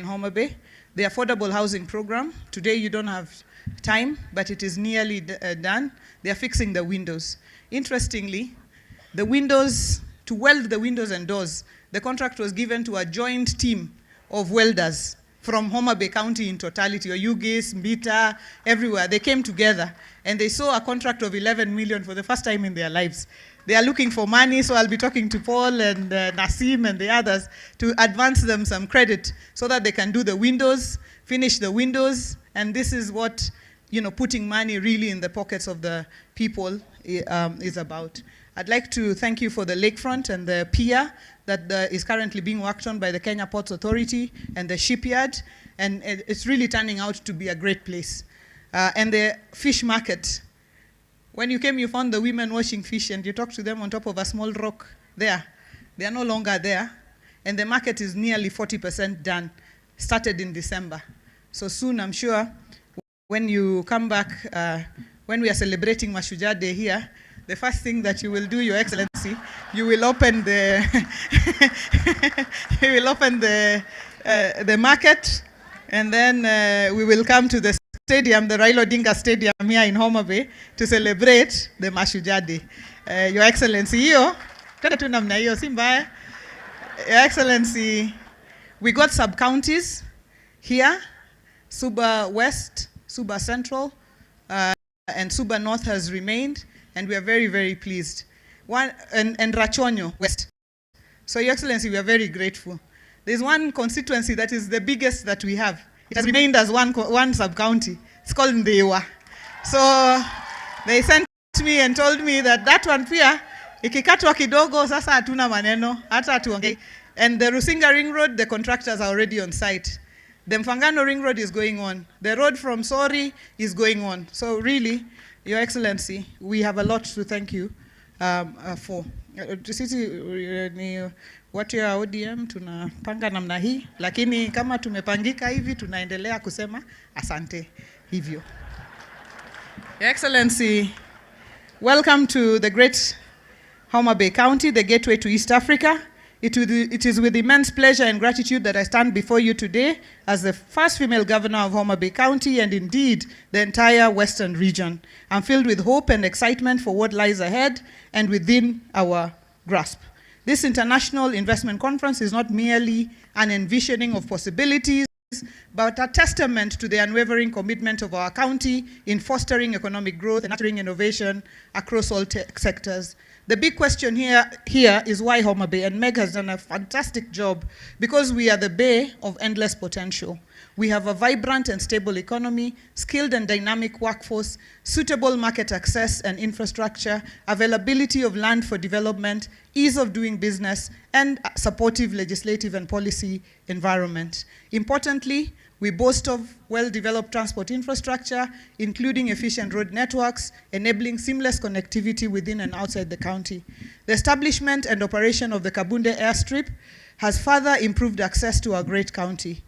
in Homa Bay. The affordable housing program, today you don't have time, but it is nearly done. They are fixing the windows. Interestingly, the windows, to weld the windows and doors, the contract was given to a joint team of welders from Homa Bay County in totality, or Ugis, Mbita, everywhere. They came together and they saw a contract of 11 million for the first time in their lives. They are looking for money, so I'll be talking to Paul and Nasim and the others to advance them some credit so that they can do the windows, finish the windows, and this is what, putting money really in the pockets of the people is about. I'd like to thank you for the lakefront and the pier that is currently being worked on by the Kenya Ports Authority and the shipyard, and it's really turning out to be a great place. And the fish market. When you came, you found the women washing fish and you talked to them on top of a small rock there. They are no longer there, and the market is nearly 40% done, started in December. So soon, I'm sure, when you come back, when we are celebrating Mashujaa Day here, the first thing that you will do, Your Excellency, you will open the the market, and then we will come to the stadium, the Raila Odinga Stadium here in Homa Bay, to celebrate the Mashujaa Day. Your Excellency, Your Excellency, we got sub-counties here, Suba West, Suba Central, and Suba North has remained, and we are very, very pleased. And Rachonyo West. So, Your Excellency, we are very grateful. There's one constituency that is the biggest that we have. It has remained as one sub-county. It's called Ndewa. So they sent me and told me that one pia, ikikatwa kidogo, sasa hatuna maneno, hata tuongei. And the Rusinga Ring Road, the contractors are already on site. The Mfangano Ring Road is going on. The road from Sori is going on. So really, Your Excellency, we have a lot to thank you for. Sisi watu ya ODM tunapanga namna hii, lakini kama tumepangika hivi tunaendelea kusema asante hivyo. Your Excellency, welcome to the great Homa Bay County, the gateway to East Africa. It is with immense pleasure and gratitude that I stand before you today as the first female governor of Homa Bay County and indeed the entire western region. I'm filled with hope and excitement for what lies ahead and within our grasp. This international investment conference is not merely an envisioning of possibilities, but a testament to the unwavering commitment of our county in fostering economic growth and nurturing innovation across all sectors. The big question here is why Homa Bay, and Meg has done a fantastic job because we are the bay of endless potential. We have a vibrant and stable economy, skilled and dynamic workforce, suitable market access and infrastructure, availability of land for development, ease of doing business, and a supportive legislative and policy environment. Importantly, we boast of well-developed transport infrastructure, including efficient road networks, enabling seamless connectivity within and outside the county. The establishment and operation of the Kabunde airstrip has further improved access to our great county.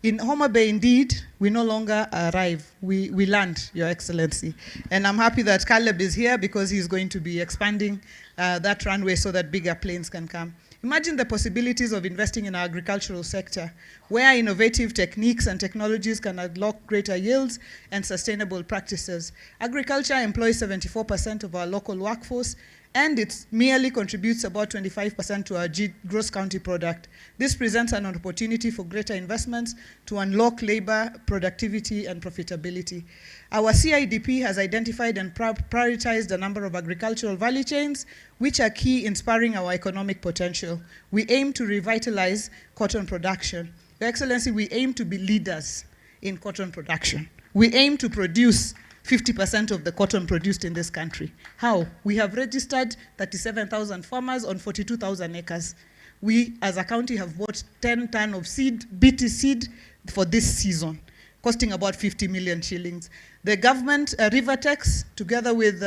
In Homa Bay, indeed, we no longer arrive. We land, Your Excellency. And I'm happy that Caleb is here because he's going to be expanding that runway so that bigger planes can come. Imagine the possibilities of investing in our agricultural sector, where innovative techniques and technologies can unlock greater yields and sustainable practices. Agriculture employs 74% of our local workforce, and it merely contributes about 25% to our gross county product. This presents an opportunity for greater investments to unlock labor, productivity, and profitability. Our CIDP has identified and prioritized a number of agricultural value chains which are key in spurring our economic potential. We aim to revitalize cotton production. Your Excellency, we aim to be leaders in cotton production. We aim to produce 50% of the cotton produced in this country. How? We have registered 37,000 farmers on 42,000 acres. We, as a county, have bought 10 tons of seed, BT seed, for this season, costing about 50 million shillings. The government, Rivertex, together with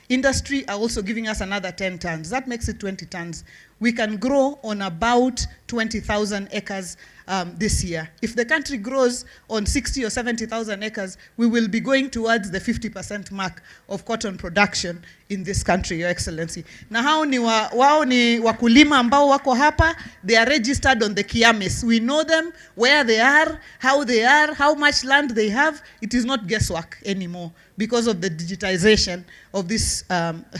industry, are also giving us another 10 tons. That makes it 20 tons. we can grow on about 20,000 acres this year. If the country grows on 60 or 70,000 acres, we will be going towards the 50% mark of cotton production in this country, Your Excellency. Na wao ni wakulima ambao wako hapa, they are registered on the Kiamis. We know them, where they are, how much land they have. It is not guesswork anymore because of the digitization of this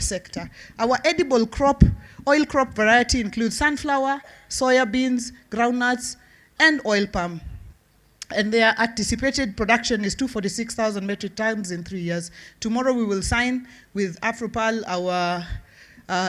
sector. Our edible crop, oil crop variety includes sunflower, soya beans, groundnuts, and oil palm. And their anticipated production is 246,000 metric tons in 3 years. Tomorrow we will sign with Afropal our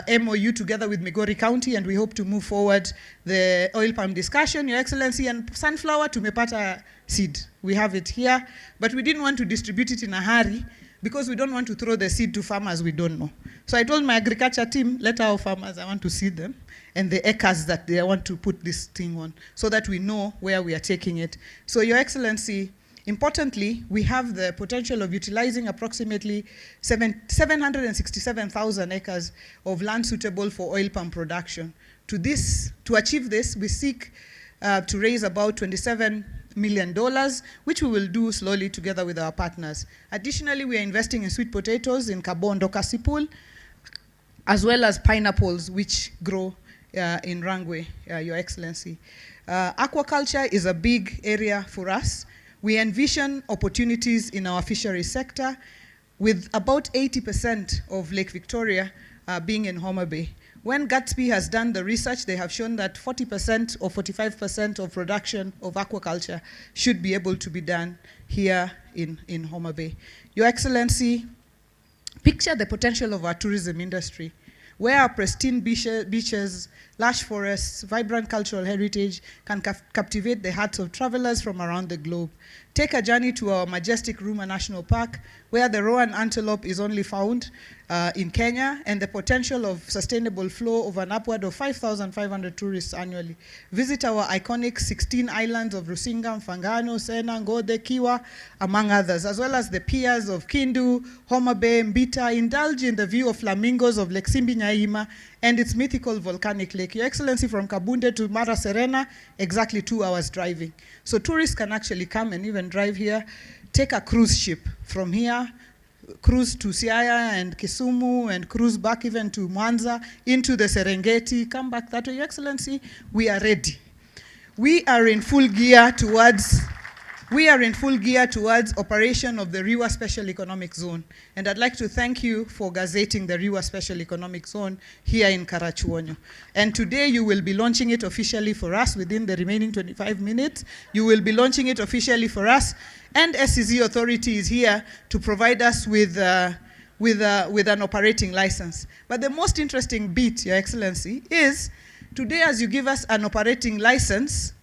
MOU together with Migori County, and we hope to move forward the oil palm discussion, Your Excellency. And sunflower, tumepata seed. We have it here, but we didn't want to distribute it in a hurry because we don't want to throw the seed to farmers we don't know. So I told my agriculture team, let our farmers, I want to seed them, and the acres that they want to put this thing on, so that we know where we are taking it. So Your Excellency, importantly, we have the potential of utilizing approximately 767,000 acres of land suitable for oil palm production. To achieve this, we seek to raise about $27 million, which we will do slowly together with our partners. Additionally, we are investing in sweet potatoes in Kabondo, Kasipul, as well as pineapples, which grow in Rangwe, Your Excellency. Aquaculture is a big area for us. We envision opportunities in our fishery sector, with about 80% of Lake Victoria being in Homa Bay. When Gatsby has done the research, they have shown that 40% or 45% of production of aquaculture should be able to be done here in Homa Bay. Your Excellency, picture the potential of our tourism industry, where our pristine beaches, lush forests, vibrant cultural heritage can captivate the hearts of travelers from around the globe. Take a journey to our majestic Ruma National Park, where the rowan antelope is only found in Kenya, and the potential of sustainable flow of an upward of 5,500 tourists annually. Visit our iconic 16 islands of Rusinga, Mfangano, Sena, Ngode, Kiwa, among others, as well as the piers of Kindu, Homa Bay, Mbita. Indulge in the view of flamingos of Lake Simbi-Nyaima and its mythical volcanic lake. Your Excellency, from Kabunde to Mara Serena, exactly 2 hours driving. So tourists can actually come and even drive here, take a cruise ship from here, cruise to Siaya and Kisumu, and cruise back even to Mwanza, into the Serengeti, come back that way. Your Excellency, we are ready. We are in full gear towards operation of the Riwa Special Economic Zone. And I'd like to thank you for gazetting the Riwa Special Economic Zone here in Karachuonyo. And today you will be launching it officially for us within the remaining 25 minutes. You will be launching it officially for us. And SCZ Authority is here to provide us with an operating license. But the most interesting bit, Your Excellency, is today as you give us an operating license,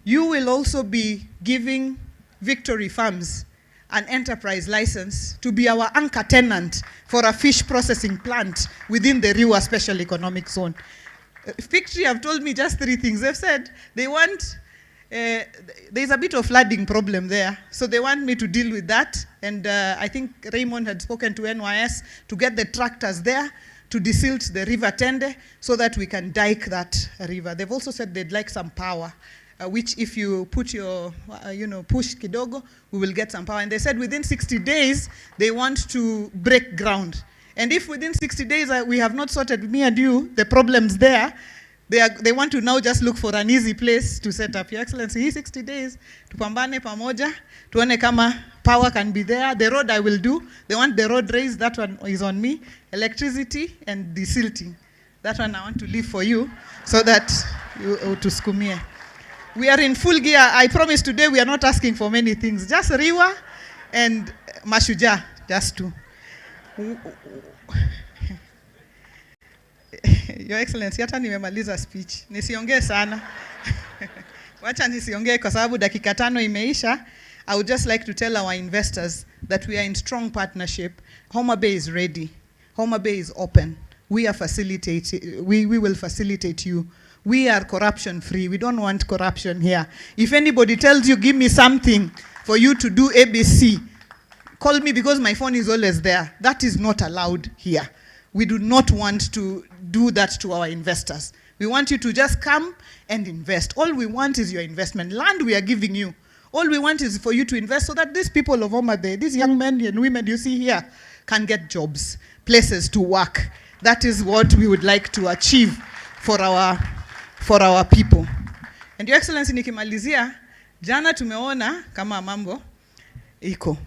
you will also be giving Victory Farms an enterprise license to be our anchor tenant for a fish processing plant within the Riwa Special Economic Zone. Victory have told me just 3 things. They've said they want, there's a bit of flooding problem there, so they want me to deal with that. And I think Raymond had spoken to NYS to get the tractors there to desilt the River Tende so that we can dike that river. They've also said they'd like some power, which if you put your, push kidogo, we will get some power. And they said within 60 days, they want to break ground. And if within 60 days we have not sorted, me and you, the problems there, they want to now just look for an easy place to set up. Your Excellency, 60 days, tupambane pamoja, tuone kama power can be there. The road I will do. They want the road raised, that one is on me. Electricity and desilting. That one I want to leave for you so that you to skumie. We are in full gear. I promise today we are not asking for many things. Just Riwa and Mashuja, just 2. Your Excellency, hata nimemaliza speech. Nisiongee sana. Wacha nisiongee kwa sababu dakika 5 imeisha. I would just like to tell our investors that we are in strong partnership. Homa Bay is ready. Homa Bay is open. We will facilitate you. We are corruption free. We don't want corruption here. If anybody tells you, give me something for you to do ABC, call me because my phone is always there. That is not allowed here. We do not want to do that to our investors. We want you to just come and invest. All we want is your investment. Land we are giving you. All we want is for you to invest so that these people of Homa Bay, these young men and women you see here, can get jobs, places to work. That is what we would like to achieve for our people. And Your Excellency, nikimalizia, jana tumeona kama mambo iko.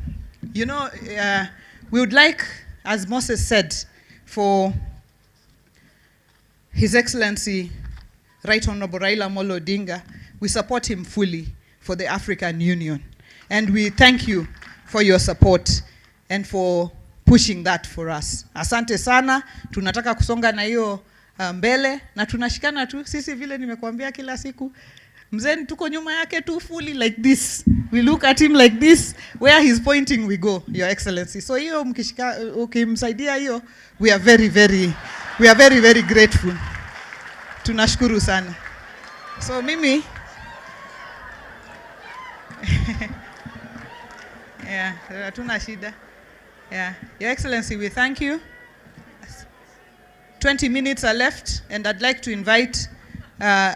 You know, we would like, as Moses said, for His Excellency Right Honorable Raila Amolo Odinga, we support him fully for the African Union. And we thank you for your support and for pushing that for us. Asante sana, tunataka kusonga na hiyo mbele, na tunashikana tu, sisi vile nimekuambia kila siku, mzee tuko nyuma yake tu fully like this. We look at him like this, where he's pointing we go, Your Excellency. So hiyo mkishika, ukimsaidia hiyo, we are very, very grateful. Tunashukuru sana. So mimi, yeah, hatuna shida. Yeah, Your Excellency, we thank you. 20 minutes are left, and I'd like to invite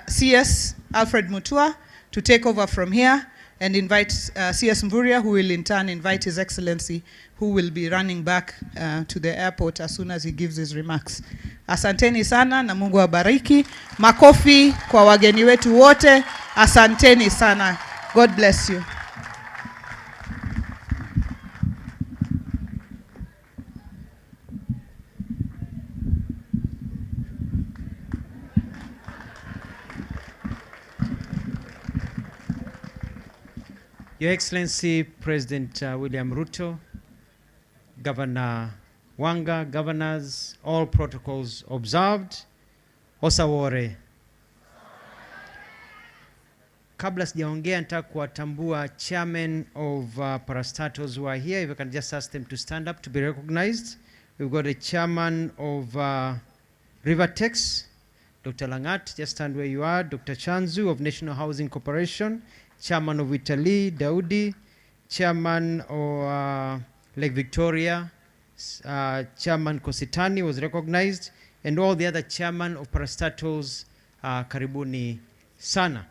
CS Alfred Mutua to take over from here, and invite CS Mvuria, who will in turn invite His Excellency, who will be running back to the airport as soon as he gives his remarks. Asanteni sana na Mungu awabariki. Makofi kwa wageni wetu wote. Asanteni sana. God bless you. Your Excellency President William Ruto, Governor Wanga, governors, all protocols observed. Osawore. Kabla sijaongea nataka kuwatambua chairman of parastatals who are here. If I can just ask them to stand up to be recognized. We've got a chairman of Rivertex, Dr. Langat, just stand where you are. Dr. Chanzu of National Housing Corporation, chairman of Italy, Daudi, chairman of Lake Victoria, chairman Kositani was recognized, and all the other chairman of parastatals, karibuni sana.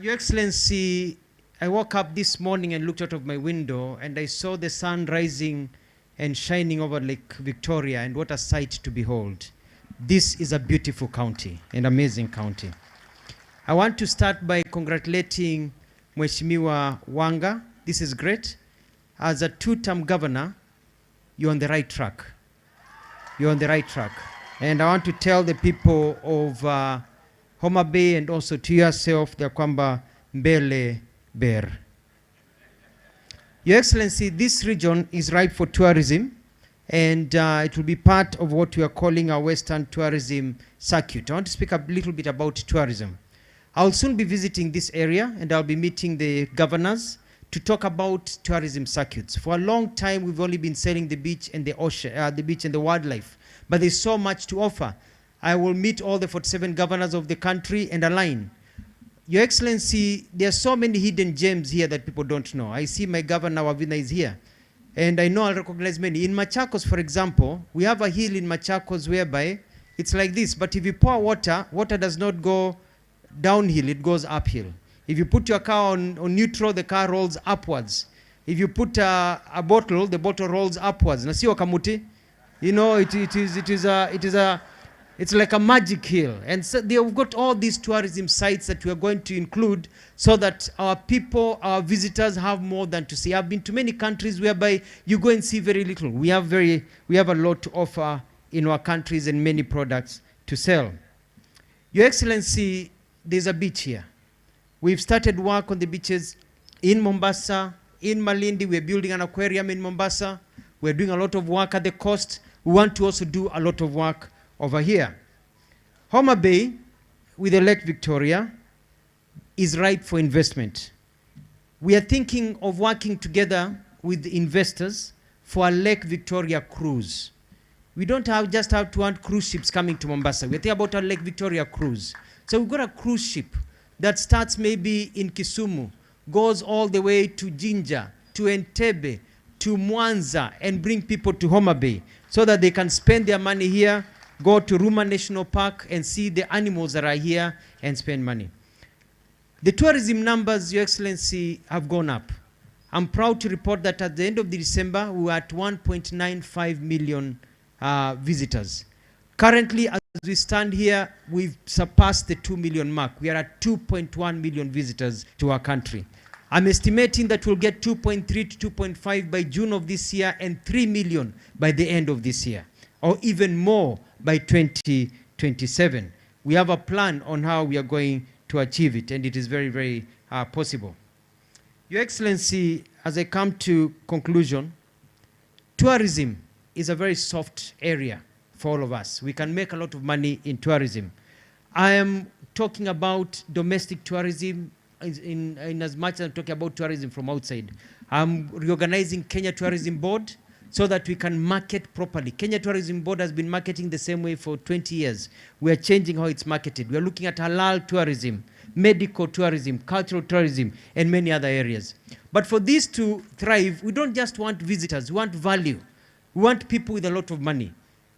Your Excellency, I woke up this morning and looked out of my window and I saw the sun rising and shining over Lake Victoria, and what a sight to behold. This is a beautiful county, an amazing county. I want to start by congratulating Mheshimiwa Wanga. This is great. As a two-term governor, you're on the right track. You're on the right track. And I want to tell the people of Homa Bay and also to yourself, the kwamba mbele ber. Your Excellency, this region is ripe for tourism, and it will be part of what we are calling our Western Tourism Circuit. I want to speak a little bit about tourism. I'll soon be visiting this area, and I'll be meeting the governors to talk about tourism circuits. For a long time, we've only been selling the beach and the ocean, the beach and the wildlife, but there's so much to offer. I will meet all the 47 governors of the country and align. Your Excellency, there are so many hidden gems here that people don't know. I see my governor, Wavina, is here, and I know I'll recognize many. In Machakos, for example, we have a hill in Machakos whereby it's like this, but if you pour water, water does not go downhill, it goes uphill. If you put your car on neutral, the car rolls upwards. If you put a bottle, the bottle rolls upwards. Na sio kamuti. You know, it's like a magic hill. And so they've got all these tourism sites that we are going to include so that our people, our visitors have more than to see. I've been to many countries whereby you go and see very little. We have a lot to offer in our countries and many products to sell. Your Excellency, there's a beach here. We've started work on the beaches in Mombasa, in Malindi. We're building an aquarium in Mombasa. We're doing a lot of work at the coast. We want to also do a lot of work over here. Homa Bay, with the Lake Victoria, is ripe for investment. We are thinking of working together with investors for a Lake Victoria cruise. We don't just have to want cruise ships coming to Mombasa. We're thinking about a Lake Victoria cruise. So we've got a cruise ship that starts maybe in Kisumu, goes all the way to Jinja, to Entebbe, to Mwanza, and bring people to Homa Bay so that they can spend their money here go to Homa National Park and see the animals that are here and spend money. The tourism numbers, Your Excellency, have gone up. I'm proud to report that at the end of December, we were at 1.95 million visitors. Currently, as we stand here, we've surpassed the 2 million mark. We are at 2.1 million visitors to our country. I'm estimating that we'll get 2.3 to 2.5 by June of this year and 3 million by the end of this year, or even more by 2027. We have a plan on how we are going to achieve it, and it is very, very possible. Your Excellency, as I come to conclusion, tourism is a very soft area for all of us. We can make a lot of money in tourism. I am talking about domestic tourism in as much as I'm talking about tourism from outside. I'm reorganizing Kenya Tourism Board so that we can market properly. Kenya Tourism Board has been marketing the same way for 20 years. We are changing how it's marketed. We are looking at halal tourism, medical tourism, cultural tourism, and many other areas. But for this to thrive, we don't just want visitors, we want value. We want people with a lot of money.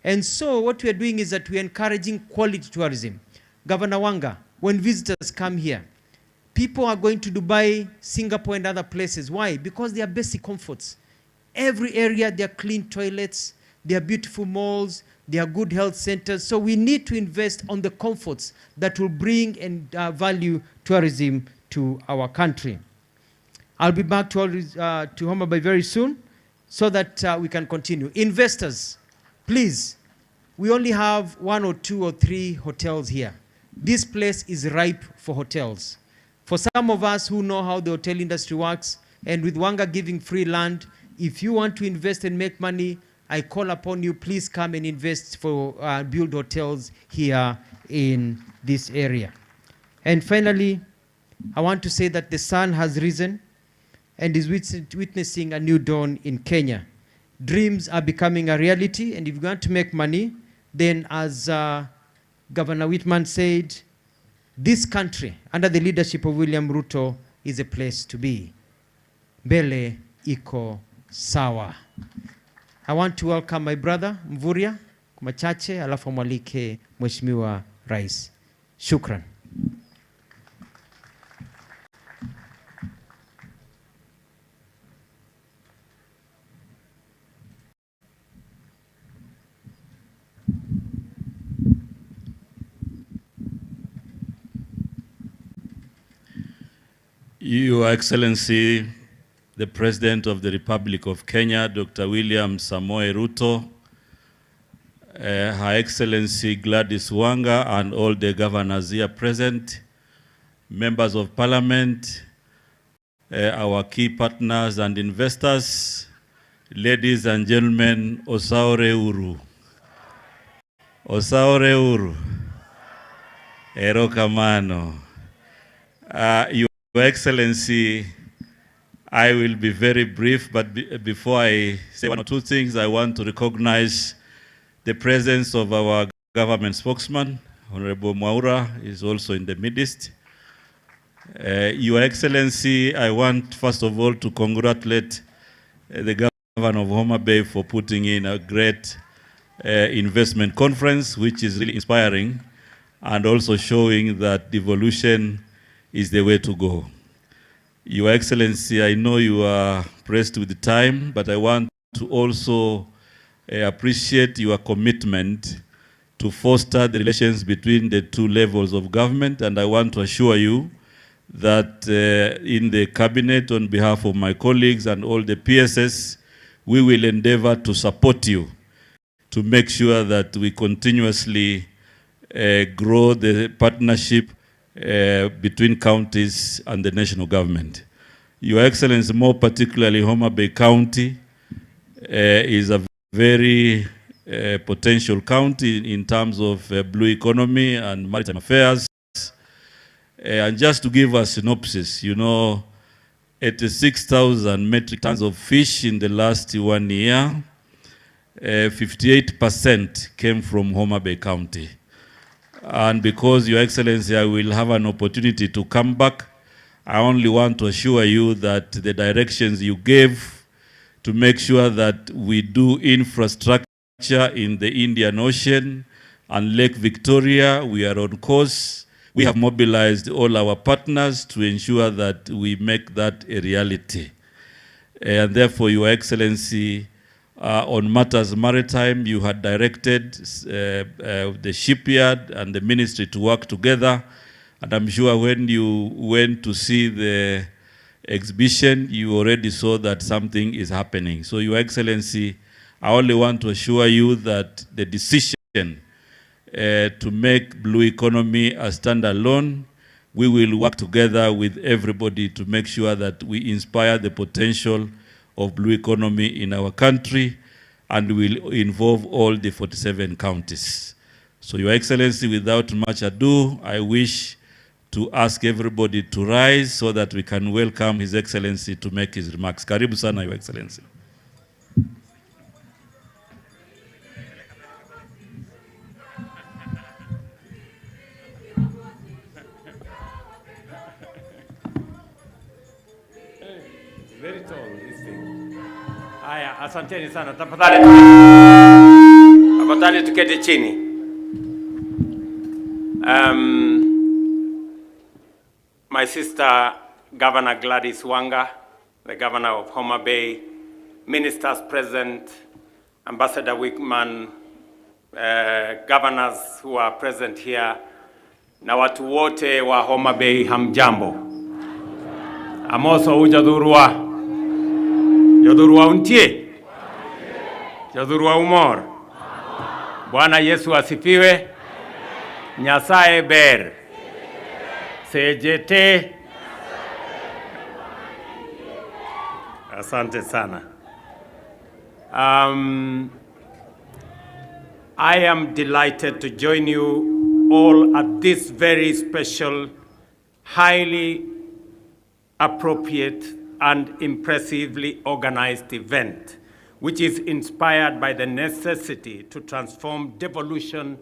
And so what we are doing is that we are encouraging quality tourism. Governor Wanga, when visitors come here, people are going to Dubai, Singapore, and other places. Why? Because they are basic comforts. Every area, there are clean toilets, there are beautiful malls, there are good health centers. So we need to invest on the comforts that will bring and value tourism to our country. I'll be back to Homa Bay very soon so that we can continue. Investors, please, we only have 1 or 2 or 3 hotels here. This place is ripe for hotels. For some of us who know how the hotel industry works, and with Wanga giving free land, if you want to invest and make money, I call upon you, please come and invest for build hotels here in this area. And finally, I want to say that the sun has risen and is witnessing a new dawn in Kenya. Dreams are becoming a reality, and if you want to make money, then as Governor Whitman said, this country, under the leadership of William Ruto, is a place to be. Mbele iko sawa. I want to welcome my brother Mvurya Machache, alafu mwalike Mheshimiwa Rais. Shukran. Your Excellency, the President of the Republic of Kenya, Dr. William Samoei Ruto, Her Excellency Gladys Wanga, and all the governors here present, members of Parliament, our key partners and investors, ladies and gentlemen, Osaore Uru. Osaore Uru. Erokamano. Your Excellency, I will be very brief, but before I say 1 or 2 things, I want to recognize the presence of our government spokesman, Honorable Mwaura, is also in the midst. Your Excellency, I want first of all to congratulate the Governor of Homa Bay for putting in a great investment conference, which is really inspiring and also showing that devolution is the way to go. Your Excellency, I know you are pressed with the time, but I want to also appreciate your commitment to foster the relations between the 2 levels of government, and I want to assure you that in the cabinet, on behalf of my colleagues and all the PSS, we will endeavor to support you to make sure that we continuously grow the partnership between counties and the national government. Your Excellency, more particularly Homa Bay County is a very potential county in terms of blue economy and maritime affairs. And just to give a synopsis, you know, 86,000 metric tons of fish in the last 1 year, 58% came from Homa Bay County. And because, Your Excellency, I will have an opportunity to come back, I only want to assure you that the directions you gave to make sure that we do infrastructure in the Indian Ocean, And Lake Victoria, we are on course. We have mobilized all our partners to ensure that we make that a reality. And therefore, Your Excellency, on matters maritime, you had directed the shipyard and the ministry to work together. And I'm sure when you went to see the exhibition, you already saw that something is happening. So, Your Excellency, I only want to assure you that the decision to make blue economy a standalone, we will work together with everybody to make sure that we inspire the potential of blue economy in our country, and will involve all the 47 counties. So, Your Excellency, without much ado, I wish to ask everybody to rise so that we can welcome His Excellency to make his remarks. Karibu sana, Your Excellency. Very tall, this thing. Haya, asanteni sana. Tafadhali tuketi chini. My sister, Governor Gladys Wanga, the Governor of Homa Bay, ministers present, Ambassador Wickman, governors who are present here, na watu wote wa Homa Bay, hamjambo. Amoso ujadurua. Jadurua untie. Jadurua umor. Bwana Yesu asifiwe. Nyasaye ber. Sejete. Asante sana. I am delighted to join you all at this very special, highly appropriate and impressively organized event, which is inspired by the necessity to transform devolution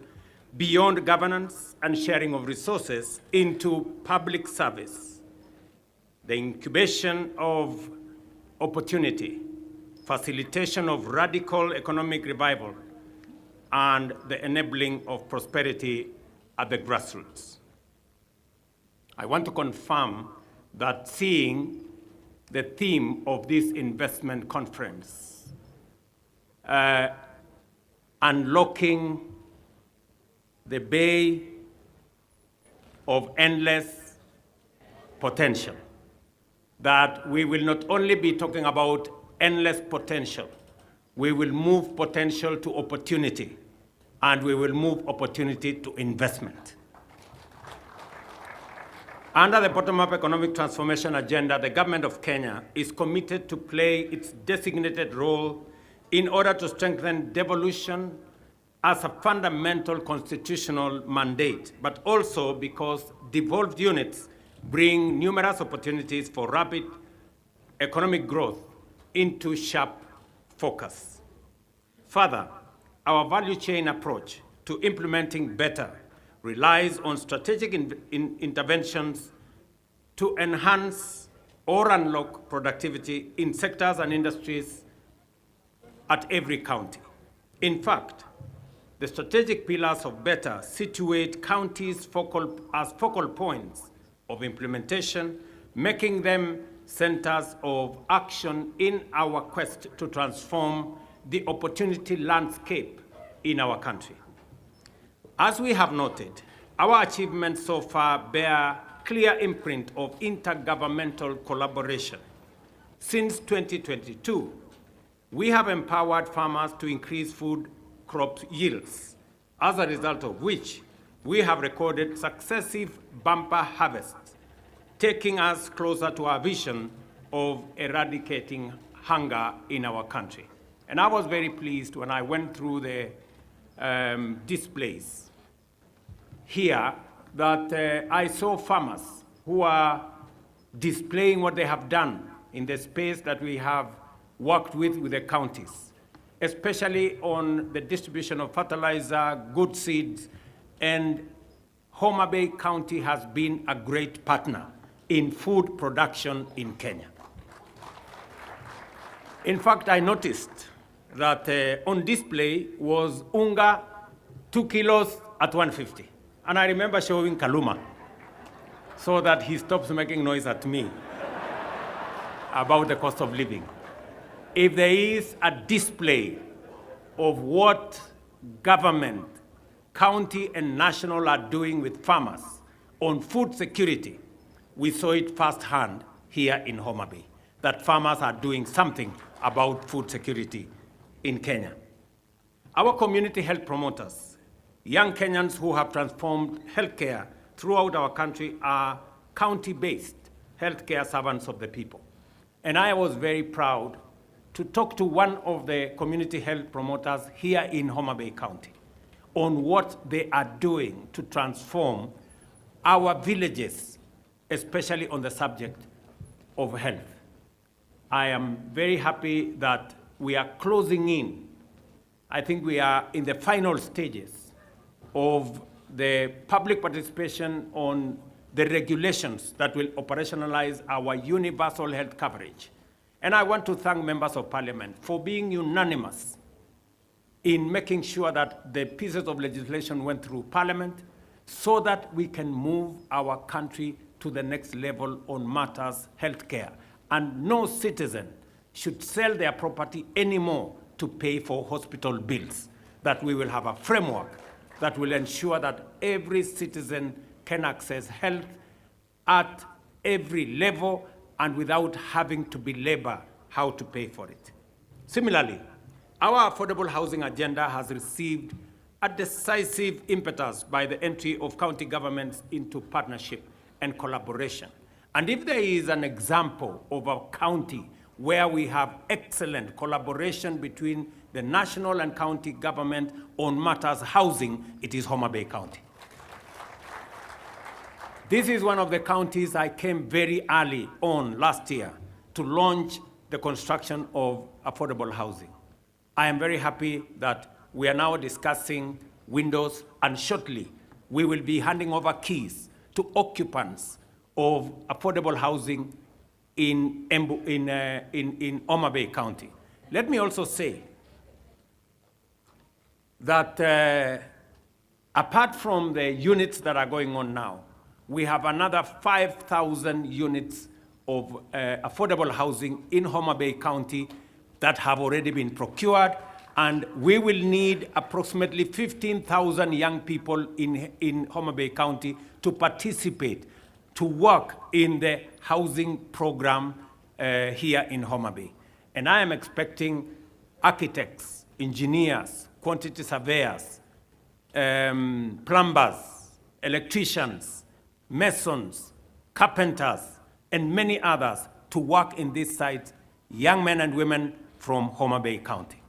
beyond governance and sharing of resources into public service, the incubation of opportunity, facilitation of radical economic revival, and the enabling of prosperity at the grassroots. I want to confirm that seeing the theme of this investment conference, unlocking the bay of endless potential, that we will not only be talking about endless potential, we will move potential to opportunity, and we will move opportunity to investment. Under the bottom-up economic transformation agenda, the government of Kenya is committed to play its designated role in order to strengthen devolution as a fundamental constitutional mandate, but also because devolved units bring numerous opportunities for rapid economic growth into sharp focus. Further, our value chain approach to implementing better relies on strategic interventions to enhance or unlock productivity in sectors and industries at every county. In fact, the strategic pillars of better situate counties as focal points of implementation, making them centers of action in our quest to transform the opportunity landscape in our country. As we have noted, our achievements so far bear clear imprint of intergovernmental collaboration. Since 2022, we have empowered farmers to increase food crop yields, as a result of which we have recorded successive bumper harvests, taking us closer to our vision of eradicating hunger in our country. And I was very pleased when I went through the displays here that I saw farmers who are displaying what they have done in the space that we have worked with the counties, especially on the distribution of fertilizer, good seeds, and Homa Bay County has been a great partner in food production in Kenya. In fact, I noticed that on display was unga 2 kilos at 150. And I remember showing Kaluma so that he stops making noise at me about the cost of living. If there is a display of what government, county and national are doing with farmers on food security, we saw it firsthand here in Homa Bay, that farmers are doing something about food security in Kenya. Our community health promoters, young Kenyans who have transformed healthcare throughout our country, are county-based healthcare servants of the people. And I was very proud to talk to one of the community health promoters here in Homa Bay County on what they are doing to transform our villages, especially on the subject of health. I am very happy that we are closing in. I think we are in the final stages of the public participation on the regulations that will operationalize our universal health coverage. And I want to thank members of parliament for being unanimous in making sure that the pieces of legislation went through parliament so that we can move our country to the next level on matters healthcare. And no citizen should sell their property anymore to pay for hospital bills. That we will have a framework that will ensure that every citizen can access health at every level and without having to belabor how to pay for it. Similarly, our affordable housing agenda has received a decisive impetus by the entry of county governments into partnership and collaboration. And if there is an example of a county where we have excellent collaboration between the national and county government on matters housing, it is Homa Bay County. This is one of the counties I came very early on last year to launch the construction of affordable housing. I am very happy that we are now discussing windows, and shortly we will be handing over keys to occupants of affordable housing in Homa Bay County. Let me also say that apart from the units that are going on now, we have another 5,000 units of affordable housing in Homa Bay County that have already been procured, and we will need approximately 15,000 young people in Homa Bay County to participate, to work in the housing program here in Homa Bay. And I am expecting architects, engineers, quantity surveyors, plumbers, electricians, masons, carpenters, and many others to work in this site, young men and women from Homa Bay County.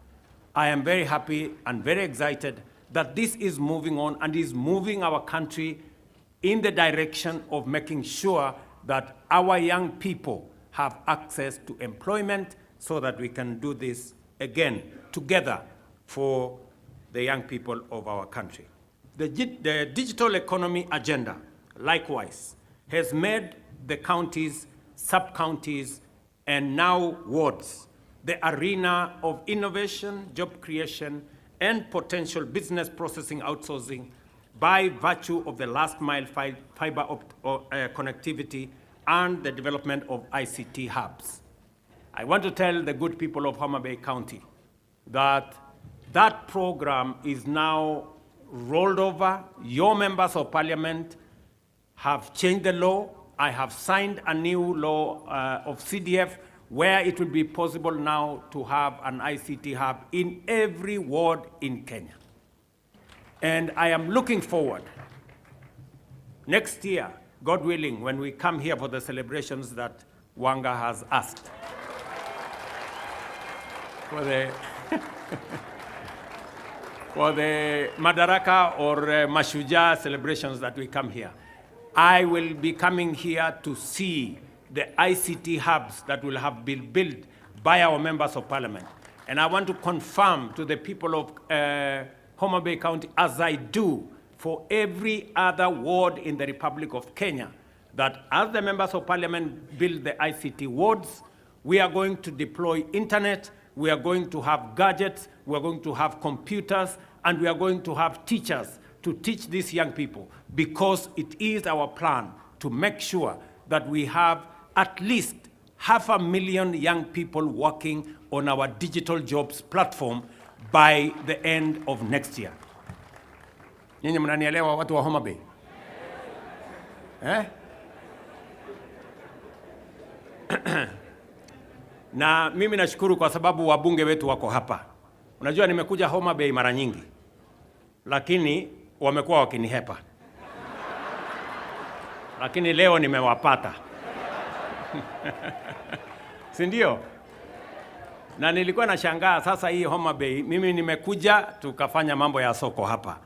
I am very happy and very excited that this is moving on and is moving our country in the direction of making sure that our young people have access to employment so that we can do this again together for the young people of our country. The digital economy agenda, likewise, has made the counties, sub-counties, and now wards the arena of innovation, job creation, and potential business processing outsourcing by virtue of the last mile fiber connectivity and the development of ICT hubs. I want to tell the good people of Homa Bay County that that program is now rolled over. Your members of parliament have changed the law. I have signed a new law of CDF where it will be possible now to have an ICT hub in every ward in Kenya. And I am looking forward, next year, God willing, when we come here for the celebrations that Wanga has asked, for the Madaraka or Mashujaa celebrations that we come here. I will be coming here to see the ICT hubs that will have been built by our members of parliament. And I want to confirm to the people of Homa Bay County, as I do for every other ward in the Republic of Kenya, that as the members of parliament build the ICT wards, we are going to deploy internet, we are going to have gadgets, we are going to have computers, and we are going to have teachers to teach these young people, because it is our plan to make sure that we have at least 500,000 young people working on our digital jobs platform by the end of next year. Nyinyi mnanielewa watu wa Homa Bay? Na mimi nashukuru kwa sababu wabunge wetu wako hapa. Unajua nimekuja Homa Bay mara nyingi, lakini wamekuwa wakinihepa. Lakini leo nimewapata. Si ndio? Na nilikuwa nashangaa sasa hii Homa Bay, mimi nimekuja tukafanya mambo ya soko hapa.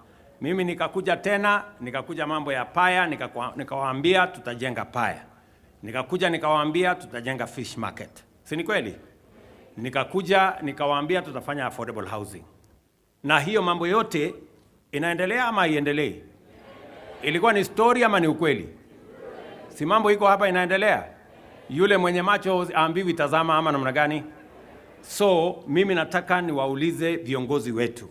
Mimi nikakuja tena, nikakuja mambo ya paya, nikawaambia tutajenga paya. Nikakuja nikawaambia tutajenga fish market. Si ni kweli? Nikakuja nikawaambia tutafanya affordable housing. Na hiyo mambo yote inaendelea ama haiendelei? Ilikuwa ni story ama ni ukweli? Si mambo iko hapa inaendelea? Yule mwenye macho aambiwi tazama ama namna gani? So mimi nataka niwaulize viongozi wetu.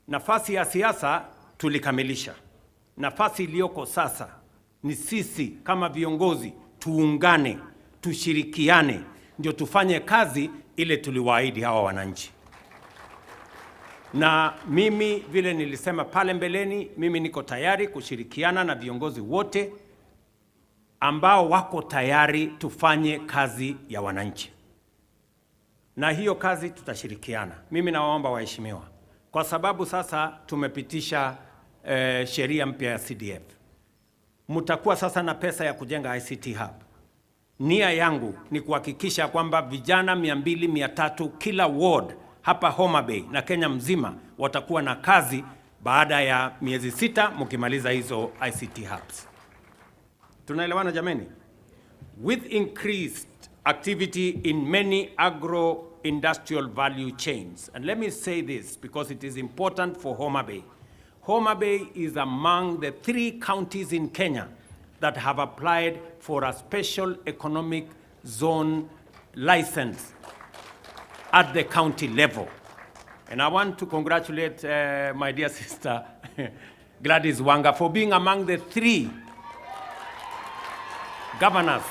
Nafasi ya siasa tulikamilisha. Nafasi iliyoko sasa ni sisi kama viongozi tuungane, tushirikiane, ndio tufanye kazi ile tuliwaahidi hawa wananchi. Na mimi vile nilisema pale mbeleni, mimi niko tayari kushirikiana na viongozi wote ambao wako tayari tufanye kazi ya wananchi. Na hiyo kazi tutashirikiana. Mimi nawaomba waheshimiwa, kwa sababu sasa tumepitisha sheria mpya ya CDF. Mtakuwa sasa na pesa ya kujenga ICT hub. Nia yangu ni kuhakikisha kwamba vijana 200-300 kila ward hapa Homa Bay na Kenya mzima watakuwa na kazi baada ya miezi 6 mkimaliza hizo ICT hubs. Tunaelewana jameni? With increased activity in many agro-industrial value chains, and let me say this because it is important for Homa Bay. Homa Bay is among the 3 counties in Kenya that have applied for a special economic zone license at the county level. And I want to congratulate my dear sister Gladys Wanga for being among the 3 governors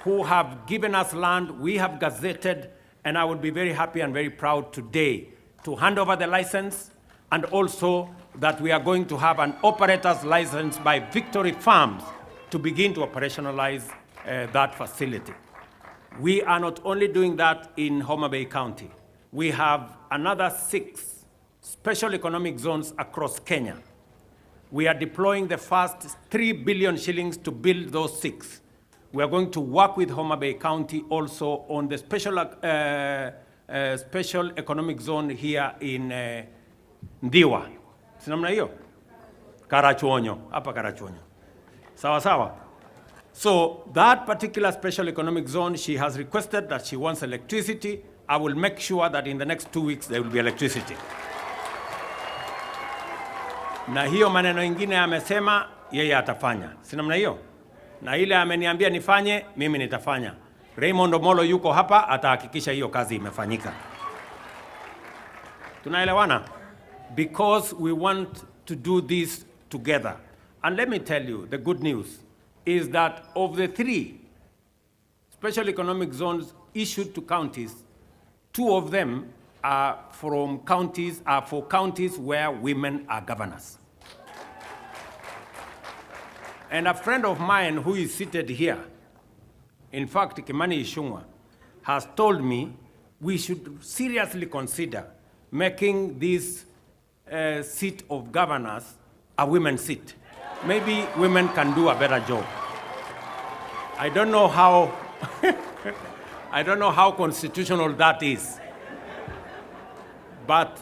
who have given us land. We have gazetted, and I would be very happy and very proud today to hand over the license, and also that we are going to have an operator's license by Victory Farms to begin to operationalize that facility. We are not only doing that in Homa Bay County. We have another 6 special economic zones across Kenya. We are deploying the first 3 billion shillings to build those 6. We are going to work with Homa Bay County also on the special economic zone here in Ndiwa. Sinamna hiyo? Karachuonyo, hapa Karachuonyo. Sawa sawa. So that particular special economic zone, she has requested that she wants electricity. I will make sure that in the next 2 weeks there will be electricity. Na hiyo maneno ingine amesema yeye atafanya. Sinamna hiyo? Na ile ameniambia nifanye, mimi nitafanya. Raymond Omolo yuko hapa, atahakikisha hiyo kazi imefanyika. Tunaelewana? Because we want to do this together. And let me tell you, the good news is that of the 3 special economic zones issued to counties, 2 of them are for counties where women are governors. And a friend of mine who is seated here, in fact, Kimani Ichung'wah, has told me we should seriously consider making this seat of governors a women's seat. Maybe women can do a better job. I don't know how I don't know how constitutional that is. But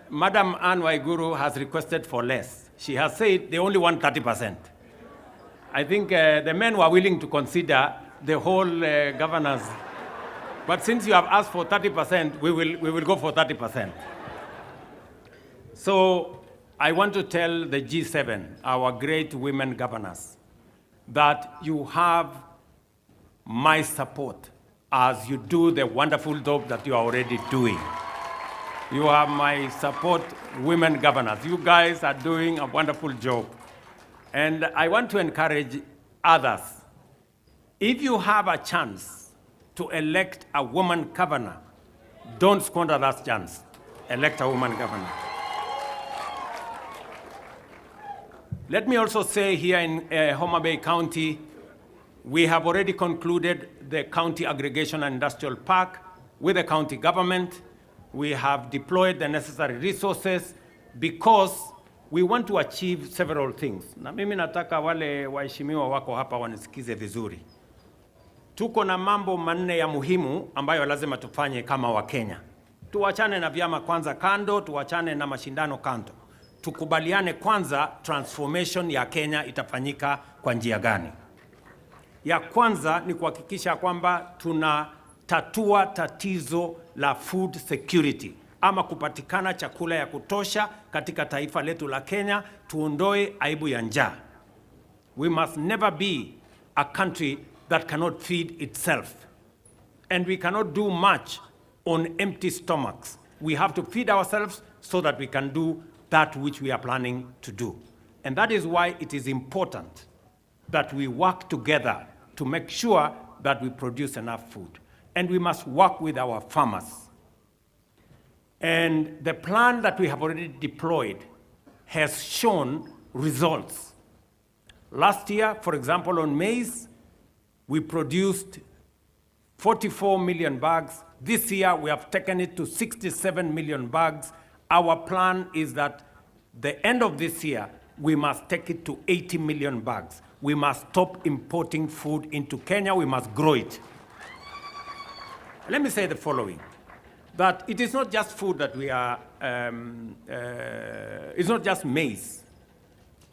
Madam Anne Waiguru has requested for less. She has said they only want 30%. I think the men were willing to consider the whole governors. But since you have asked for 30%, we will go for 30%. So I want to tell the G7, our great women governors, that you have my support as you do the wonderful job that you are already doing. You have my support, women governors. You guys are doing a wonderful job. And I want to encourage others. If you have a chance to elect a woman governor, don't squander that chance. Elect a woman governor. Let me also say here in Homa Bay County, we have already concluded the county aggregation and industrial park with the county government. We have deployed the necessary resources because we want to achieve several things. Na mimi nataka wale waheshimiwa wako hapa wanisikize vizuri. Tuko na mambo manne ya muhimu ambayo lazima tufanye kama Wakenya. Tuachane na vyama kwanza kando, tuachane na mashindano kando. Tukubaliane kwanza transformation ya Kenya itafanyika kwa njia gani. Ya kwanza ni kuhakikisha kwamba tunatatua tatizo la food security, ama kupatikana chakula ya kutosha katika taifa letu la Kenya, tuondoe aibu ya njaa. We must never be a country that cannot feed itself. And we cannot do much on empty stomachs. We have to feed ourselves so that we can do that which we are planning to do. And that is why it is important that we work together to make sure that we produce enough food. And we must work with our farmers. And the plan that we have already deployed has shown results. Last year, for example, on maize, we produced 44 million bags. This year, we have taken it to 67 million bags. Our plan is that the end of this year, we must take it to 80 million bags. We must stop importing food into Kenya. We must grow it. Let me say the following, that it is not just food that we are, it's not just maize.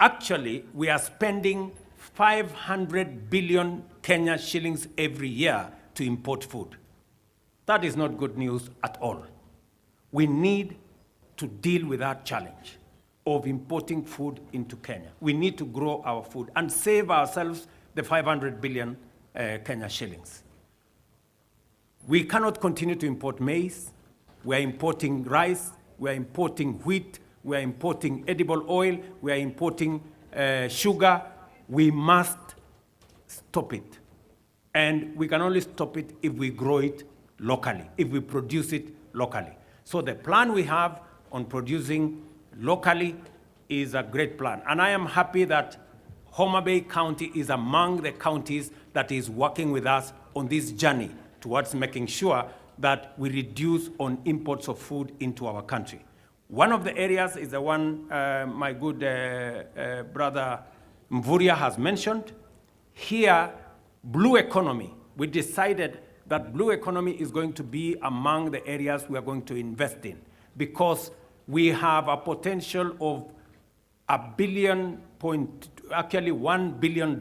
Actually, we are spending 500 billion Kenya shillings every year to import food. That is not good news at all. We need to deal with that challenge of importing food into Kenya. We need to grow our food and save ourselves the 500 billion Kenya shillings. We cannot continue to import maize. We are importing rice. We are importing wheat. We are importing edible oil. We are importing sugar. We must stop it. And we can only stop it if we grow it locally, if we produce it locally. So the plan we have on producing locally is a great plan. And I am happy that Homa Bay County is among the counties that is working with us on this journey towards making sure that we reduce on imports of food into our country. One of the areas is the one my good brother Mvuria has mentioned. Here, blue economy, we decided that blue economy is going to be among the areas we are going to invest in, because we have a potential of $1 billion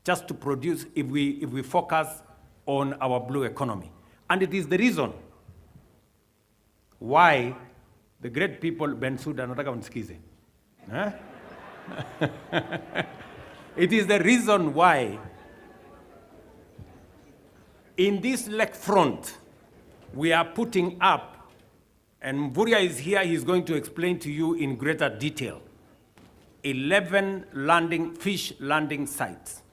just to produce if we focus on our blue economy. And it is the reason why the great people, Bensouda, nataka unisikize. It is the reason why in this lake front we are putting up, and Mvuria is here, he's going to explain to you in greater detail, 11 fish landing sites.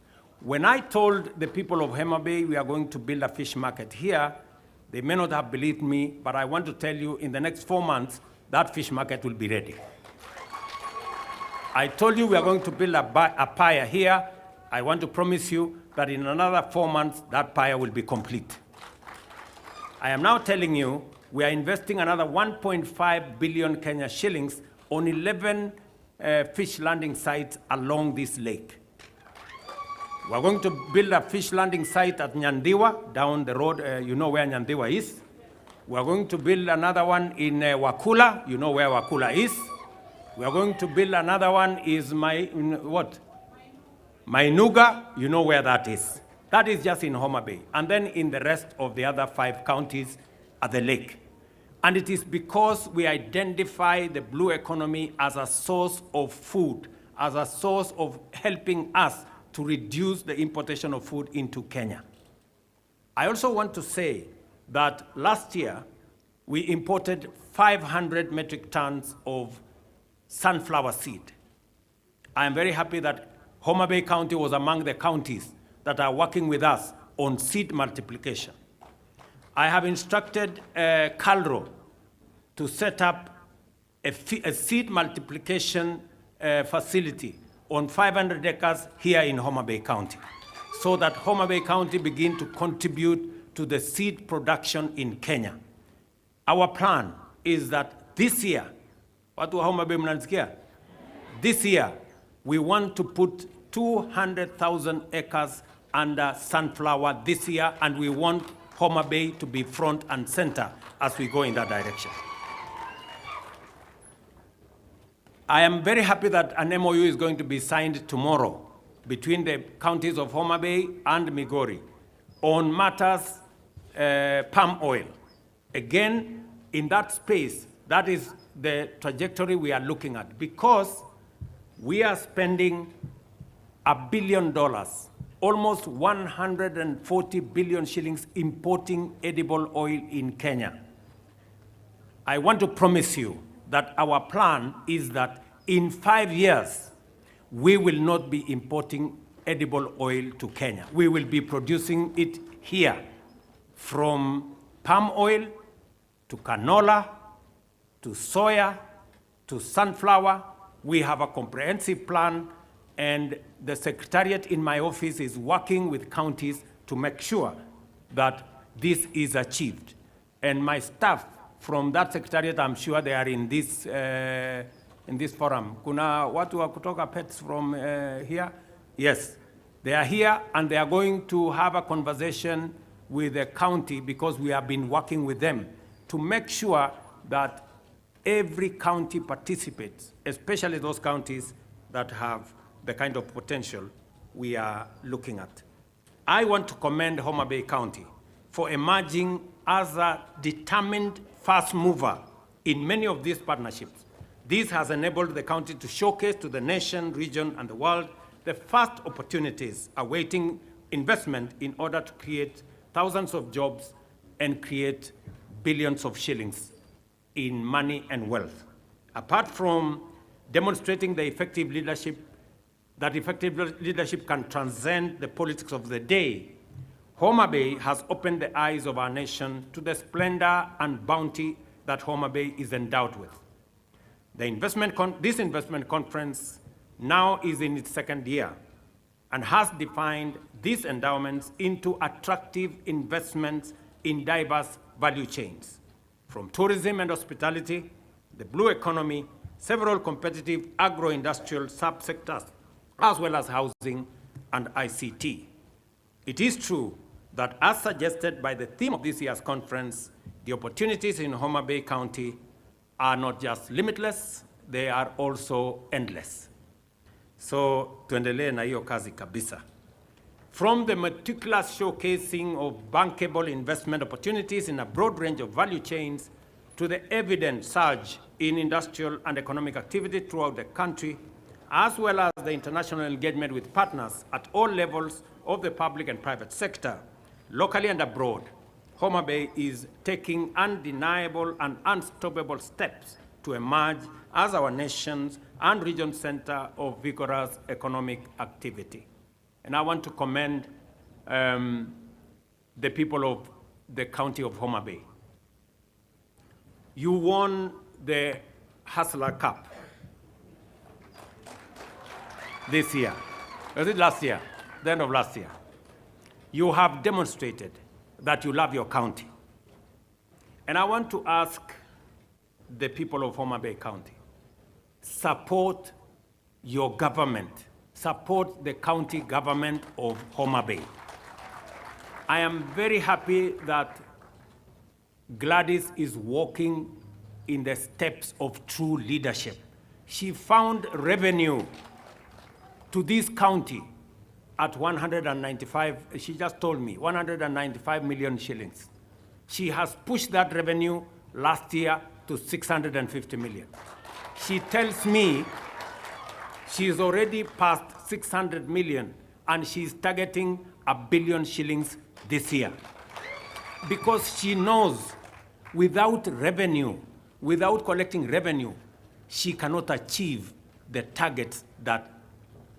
When I told the people of Homa Bay we are going to build a fish market here, they may not have believed me, but I want to tell you in the next 4 months, that fish market will be ready. I told you we are going to build a pier here. I want to promise you that in another 4 months, that pier will be complete. I am now telling you we are investing another 1.5 billion Kenya shillings on 11 fish landing sites along this lake. We're going to build a fish landing site at Nyandiwa, down the road. You know where Nyandiwa is. We're going to build another one in Wakula. You know where Wakula is. We're going to build another one is Mainuga. You know where that is. That is just in Homa Bay. And then in the rest of the other 5 counties at the lake. And it is because we identify the blue economy as a source of food, as a source of helping us to reduce the importation of food into Kenya. I also want to say that last year, we imported 500 metric tons of sunflower seed. I am very happy that Homa Bay County was among the counties that are working with us on seed multiplication. I have instructed Calro to set up a seed multiplication facility on 500 acres here in Homa Bay County, so that Homa Bay County begin to contribute to the seed production in Kenya. Our plan is that this year, watu wa Homa Bay mnanisikia? This year, we want to put 200,000 acres under sunflower this year, and we want Homa Bay to be front and center as we go in that direction. I am very happy that an MOU is going to be signed tomorrow between the counties of Homa Bay and Migori on matters palm oil. Again, in that space, that is the trajectory we are looking at, because we are spending $1 billion, almost 140 billion shillings importing edible oil in Kenya. I want to promise you that our plan is that in 5 years, we will not be importing edible oil to Kenya. We will be producing it here, from palm oil to canola, to soya, to sunflower. We have a comprehensive plan, and the secretariat in my office is working with counties to make sure that this is achieved. And my staff from that secretariat, I'm sure they are in this forum. Kuna watu wa kutoka pets from here? Yes, they are here, and they are going to have a conversation with the county, because we have been working with them to make sure that every county participates, especially those counties that have the kind of potential we are looking at. I want to commend Homa Bay County for emerging as a determined first mover in many of these partnerships. This has enabled the county to showcase to the nation, region, and the world the first opportunities awaiting investment in order to create thousands of jobs and create billions of shillings in money and wealth. Apart from demonstrating the effective leadership, that effective leadership can transcend the politics of the day, Homa Bay has opened the eyes of our nation to the splendor and bounty that Homa Bay is endowed with. This investment conference now is in its second year and has defined these endowments into attractive investments in diverse value chains, from tourism and hospitality, the blue economy, several competitive agro-industrial subsectors, as well as housing and ICT. It is true that, as suggested by the theme of this year's conference, the opportunities in Homa Bay County are not just limitless, they are also endless. So, tuendelee na hiyo kazi kabisa. From the meticulous showcasing of bankable investment opportunities in a broad range of value chains to the evident surge in industrial and economic activity throughout the country, as well as the international engagement with partners at all levels of the public and private sector, locally and abroad, Homa Bay is taking undeniable and unstoppable steps to emerge as our nation's and region's center of vigorous economic activity. And I want to commend the people of the county of Homa Bay. You won the Hustler Cup this year. Was it last year? The end of last year. You have demonstrated that you love your county. And I want to ask the people of Homa Bay County, support your government, support the county government of Homa Bay. I am very happy that Gladys is walking in the steps of true leadership. She found revenue to this county at 195, she just told me, 195 million shillings. She has pushed that revenue last year to 650 million. She tells me she's already past 600 million and she's targeting 1 billion shillings this year. Because she knows Without revenue, without collecting revenue, she cannot achieve the targets that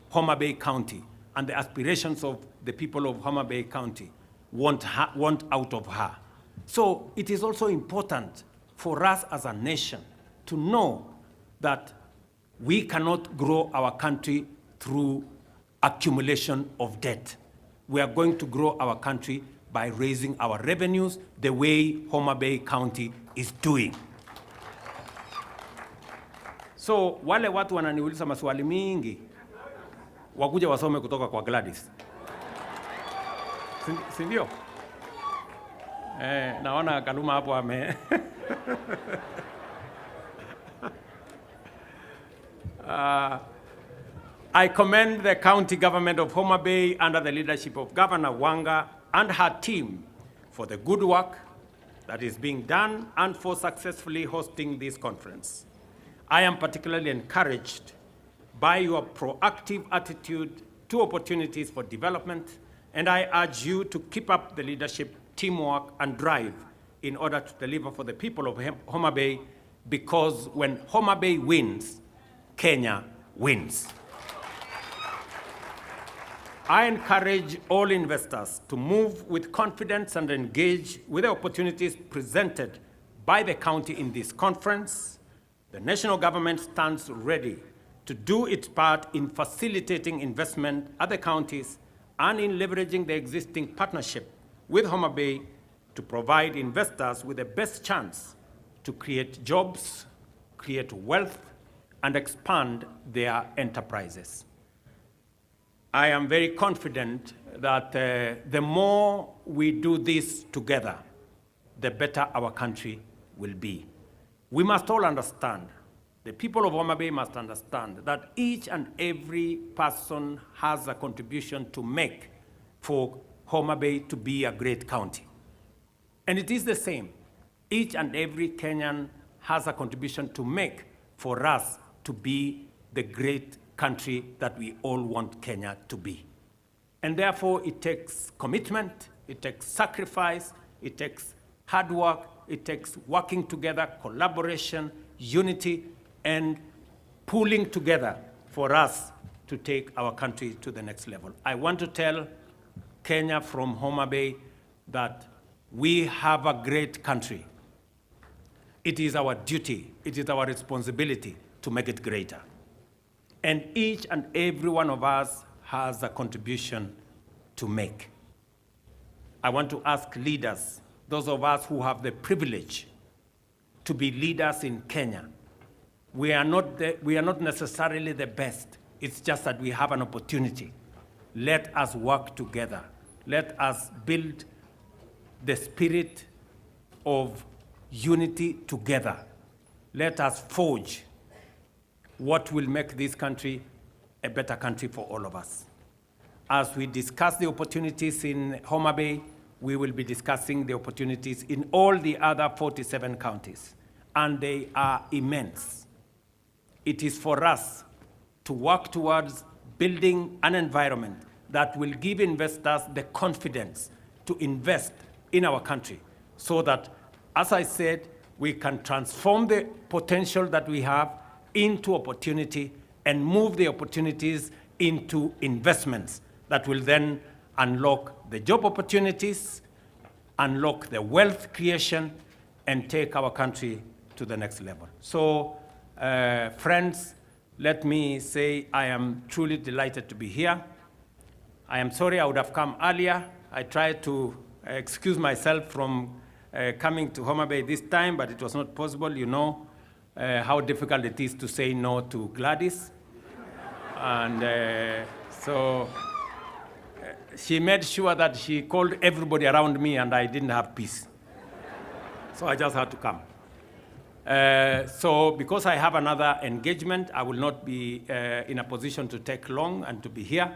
Homa Bay County and the aspirations of the people of Homa Bay County want out of her. So it is also important for us as a nation to know that we cannot grow our country through accumulation of debt. We are going to grow our country by raising our revenues the way Homa Bay County is doing. So wale watu wananiuliza maswali mingi, wakuja wasome kutoka kwa Gladys. Si ndio? Naona Kaluma hapo ame I commend the county government of Homa Bay under the leadership of Governor Wanga and her team for the good work that is being done and for successfully hosting this conference. I am particularly encouraged by your proactive attitude to opportunities for development, and I urge you to keep up the leadership, teamwork, and drive in order to deliver for the people of Homa Bay, because when Homa Bay wins, Kenya wins. I encourage all investors to move with confidence and engage with the opportunities presented by the county in this conference. The national government stands ready to do its part in facilitating investment at the counties and in leveraging the existing partnership with Homa Bay to provide investors with the best chance to create jobs, create wealth, and expand their enterprises. I am very confident that the more we do this together, the better our country will be. We must all understand, the people of Homa Bay must understand that each and every person has a contribution to make for Homa Bay to be a great county. And it is the same. Each and every Kenyan has a contribution to make for us to be the great country that we all want Kenya to be. And therefore, it takes commitment, it takes sacrifice, it takes hard work, it takes working together, collaboration, unity, and pulling together for us to take our country to the next level. I want to tell Kenya from Homa Bay that we have a great country. It is our duty, it is our responsibility to make it greater. And each and every one of us has a contribution to make. I want to ask leaders, those of us who have the privilege to be leaders in Kenya. We are not necessarily the best. It's just that we have an opportunity. Let us work together. Let us build the spirit of unity together. Let us forge what will make this country a better country for all of us. As we discuss the opportunities in Homa Bay, we will be discussing the opportunities in all the other 47 counties, and they are immense. It is for us to work towards building an environment that will give investors the confidence to invest in our country so that, as I said, we can transform the potential that we have into opportunity and move the opportunities into investments that will then unlock the job opportunities, unlock the wealth creation, and take our country to the next level. So, friends, let me say I am truly delighted to be here. I am sorry I would have come earlier. I tried to excuse myself from coming to Homa Bay this time, but it was not possible. You know how difficult it is to say no to Gladys. And so she made sure that she called everybody around me and I didn't have peace. So I just had to come. So because I have another engagement, I will not be in a position to take long and to be here.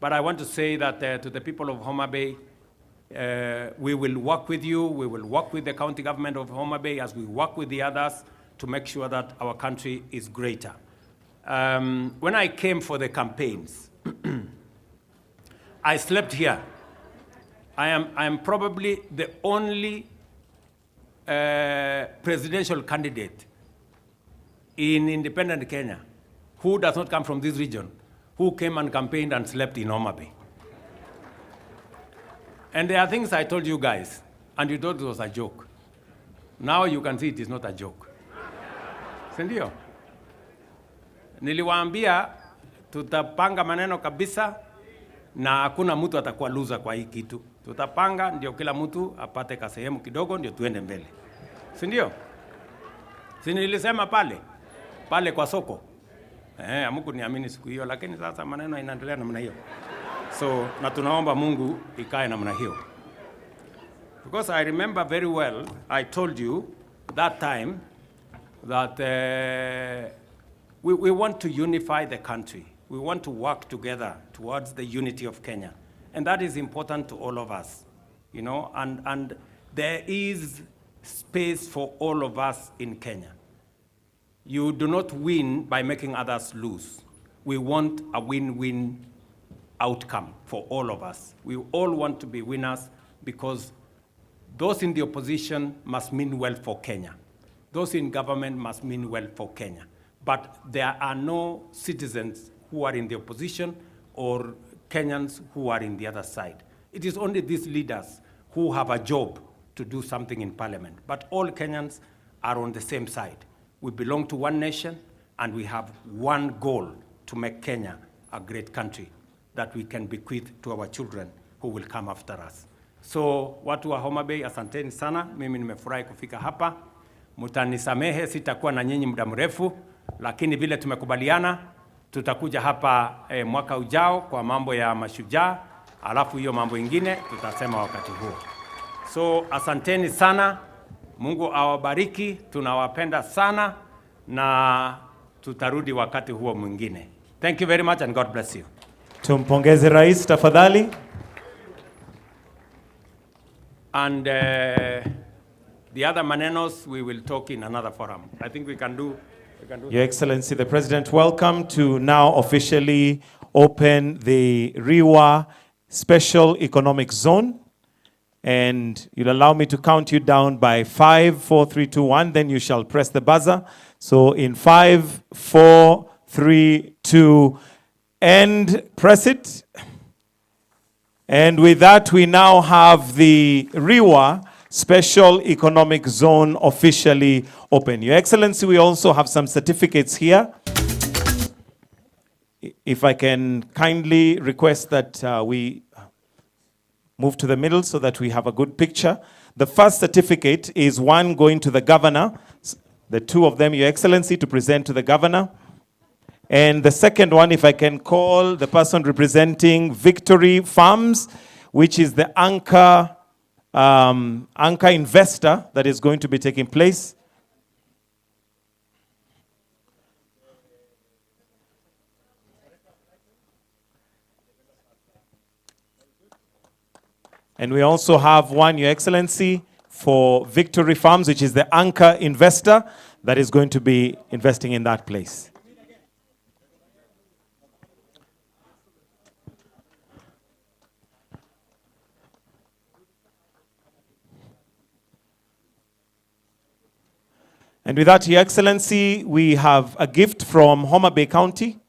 But I want to say that to the people of Homa Bay, we will work with you, we will work with the county government of Homa Bay as we work with the others to make sure that our country is greater. When I came for the campaigns, I slept here. I am probably the only presidential candidate in independent Kenya who does not come from this region, who came and campaigned and slept in Homa Bay. And there are things I told you guys, and you thought it was a joke. Now you can see it is not a joke. Sindio? Niliwaambia tutapanga maneno kabisa na hakuna mtu atakuwa loser kwa hii kitu. Tutapanga ndio kila mtu apate kasehemu kidogo ndio tuende mbele. Sindio? Si nilisema pale kwa soko. Amuku niamini siku hiyo, lakini sasa maneno inaendelea namna hiyo. So na tunaomba Mungu ikae namna hiyo. Because I remember very well, I told you that time that we want to unify the country. We want to work together towards the unity of Kenya. And that is important to all of us, you know, and there is space for all of us in Kenya. You do not win by making others lose. We want a win-win outcome for all of us. We all want to be winners because those in the opposition must mean well for Kenya. Those in government must mean well for Kenya. But there are no citizens who are in the opposition or Kenyans who are in the other side. It is only these leaders who have a job to do something in parliament. But all Kenyans are on the same side. We belong to one nation and we have one goal to make Kenya a great country that we can bequeath to our children who will come after us. So watu wa Homa Bay, asanteni sana. Mimi nimefurahi kufika hapa. Mutanisamehe sitakuwa na nyinyi muda mrefu, lakini vile tumekubaliana tutakuja hapa mwaka ujao kwa mambo ya mashujaa, alafu hiyo mambo ingine tutasema wakati huo. So asanteni sana. Mungu awabariki, tunawapenda sana na tutarudi wakati huo mwingine. Thank you very much and God bless you. Tumpongeze Rais tafadhali. And the other manenos we will talk in another forum. I think we can do Your Excellency, the President, welcome to now officially open the Riwa Special Economic Zone. And you'll allow me to count you down by 5, 4, 3, 2, 1. Then you shall press the buzzer. So in 5, 4, 3, 2, and press it. And with that, we now have the Riwa Special Economic Zone officially open. Your Excellency, we also have some certificates here. If I can kindly request that we move to the middle so that we have a good picture. The first certificate is one going to the governor, the two of them, Your Excellency, to present to the governor. And the second one, if I can call the person representing Victory Farms, which is the anchor investor that is going to be taking place. And we also have one, Your Excellency, for Victory Farms, which is the anchor investor that is going to be investing in that place. And with that, Your Excellency, we have a gift from Homa Bay County.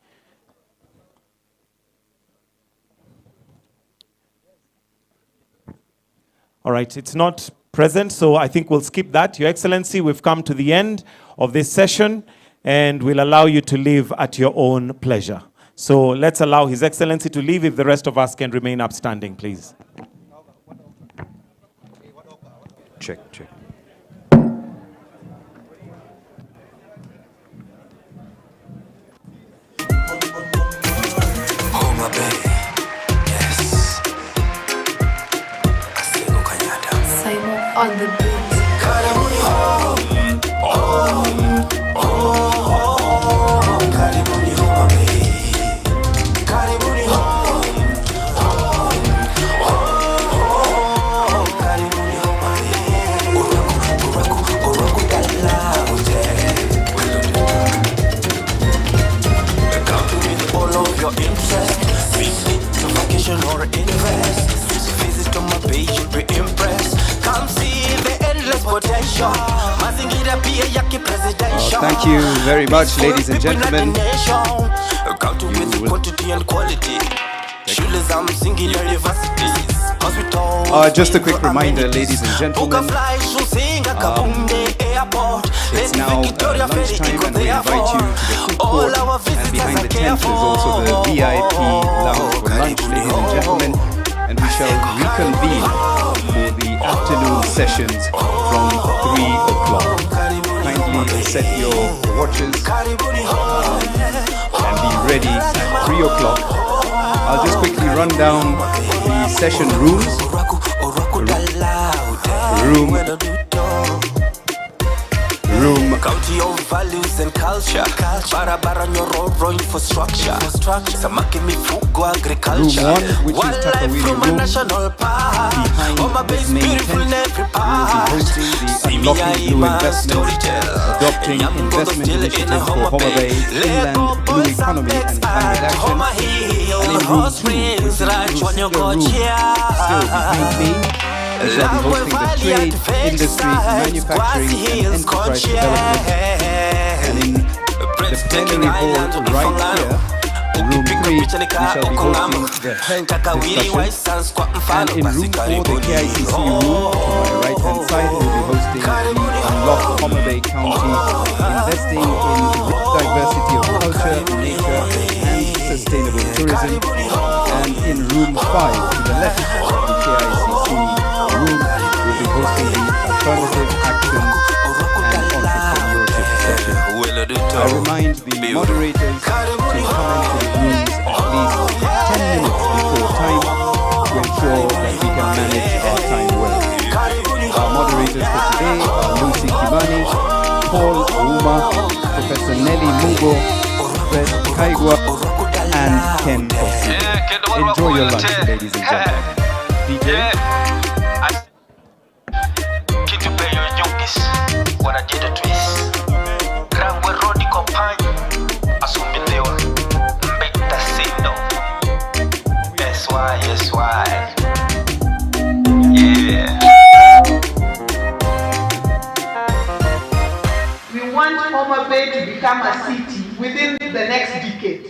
All right, it's not present, so I think we'll skip that. Your Excellency, we've come to the end of this session, and we'll allow you to leave at your own pleasure. So let's allow His Excellency to leave if the rest of us can remain upstanding, please. Check. Homa Bay. Yes. On the beat. Karibuni home, karibuni Homa Bay. Karibuni home, karibuni Homa Bay. Uraku dala hotel. Come with all of your interest. Visit to vacation or invest. Visit on my page, you'll be impressed. Come see the Thank you very much, ladies and gentlemen. Just a quick reminder, ladies and gentlemen, it's now lunchtime and we invite you to the food court, and behind the tent is also the VIP lounge for lunch, ladies and gentlemen, and we shall reconvene for the afternoon sessions from 3 o'clock. Kindly set your watches and be ready at 3 o'clock. I'll just quickly run down the session rooms. Room County of values and culture. Barabara nyororo infrastructure. Samaki mifugo agriculture. Room 1, which is Takawiri from a national park. Homa Bay is beautiful in every part. We'll be hosting the Unlocking Blue Investment, adopting investment initiatives for Homa Bay, inland blue economy and climate action. And in room 2, which is Lucia Room, still behind me, we shall be hosting the trade, industry, manufacturing and enterprise development. And in the plenary hall right here, room 3, we shall be hosting the health discussion. And in room 4, the KICC room, to my right hand side, we will be hosting the Unlock Homa Bay County, investing in diversity of culture, nature and sustainable tourism. And in room 5, to the left of the KICC room, we'll be hosting the Affirmative Action and Entrepreneurship session. I remind the moderators to come into the rooms at least 10 minutes before time to ensure that we can manage our time well. Our moderators for today are Lucy Kimani, Paul Homa, Professor Nelly Mungo, Fred Kaigwa, and Ken Kosi. Enjoy your lunch, ladies and gentlemen. DJ? We want Homa Bay to become a city within the next decade.